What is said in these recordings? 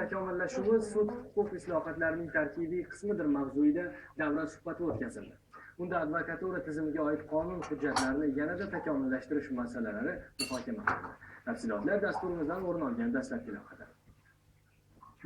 takomillashuvi sud huquq islohotlarining tarkibiy qismidir mavzuida davra suhbati o'tkazildi. Unda advokatura tizimiga oid qonun hujjatlarini yanada takomillashtirish masalalari muhokama qilindi. Tafsilotlar dasturimizdan o'rin olgan dastlabki lavhada.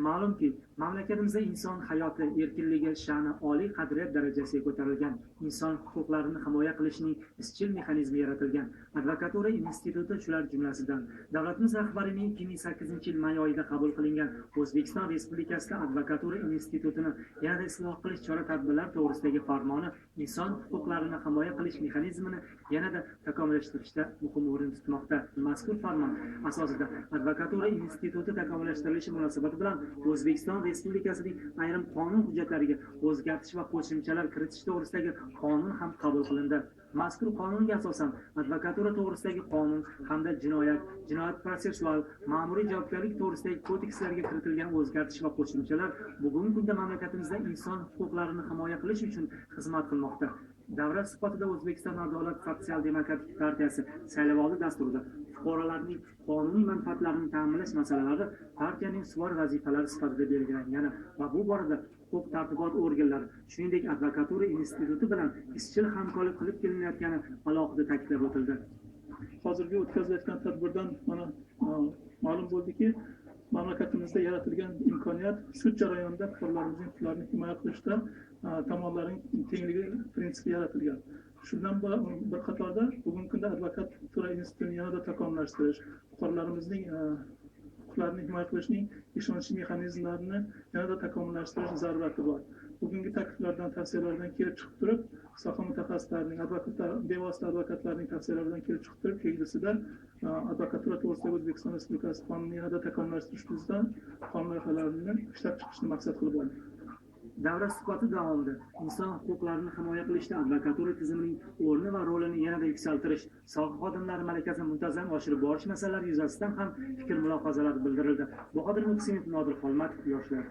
Ma'lumki, mamlakatimizda inson hayoti, erkinligi, sha'ni oliy qadriyat darajasiga ko'tarilgan, inson huquqlarini himoya qilishning izchil mexanizmi yaratilgan. Advokatura instituti shular jumlasidan. Davlatimiz rahbarining 2008-yil may oyida qabul qilingan O'zbekiston Respublikasida advokatura institutini yanada isloh qilish chora-tadbirlar to'g'risidagi farmoni inson huquqlarini himoya qilish mexanizmini yanada takomillashtirishda muhim o'rin tutmoqda. Mazkur farmon asosida advokatura instituti takomillashtirilishi munosabati bilan O'zbekiston Respublikasining ayrim qonun hujjatlariga o'zgartish va qo'shimchalar kiritish to'g'risidagi qonun ham qabul qilindi. Mazkur qonunga asosan advokatura to'g'risidagi qonun hamda jinoyat protsessual, ma'muriy javobgarlik to'g'risidagi kodekslarga kiritilgan o'zgartish va qo'shimchalar bugungi kunda mamlakatimizda inson huquqlarini himoya qilish uchun xizmat qilmoqda. Davra suhbatida O'zbekiston Adolat sotsial-demokratik partiyasi saylovoldi dasturida fuqarolarning qonuniy manfaatlarini ta'minlash masalalari partiyaning ustuvor vazifalari sifatida belgilangan va bu borada huquq tartibot organlari, shuningdek advokatura instituti bilan izchil hamkorlik qilib kelinayotgani alohida ta'kidlab o'tildi. Hozirgi o'tkazilayotgan tadbirdan mana ma'lum bo'ldiki, mamlakatimizda yaratilgan imkoniyat sud jarayonida fuqarolarning huquqlarini himoya qilishda tomonlarning tengligi prinsipi yaratilgan. Shundan bir qatorda bugungi kunda advokatura institutini yanada takomillashtirish, fuqarolarimizning huquqlarini himoya qilishning ishonchli mexanizmlarini yanada takomillashtirish zarurati bor. Bugungi takliflardan, tavsiyalardan kelib chiqib turib, soha mutaxassislarining, bevosita advokatlarning tavsiyalaridan kelib chiqib turib, kelgusida advokatura to'g'risidagi O'zbekiston Respublikasi qonunini yanada takomillashtirish yuzasidan qonun loyihalarini ishlab chiqishni maqsad qilib oldik. Davra suhbati davomida inson huquqlarini himoya qilishda advokatura tizimining o'rni va rolini yanada yuksaltirish, soha xodimlari malakasini muntazam oshirib borish masalalari yuzasidan ham fikr mulohazalar bildirildi. Bahodir Muhsinov, Nodir Xolmatov, yoshlar.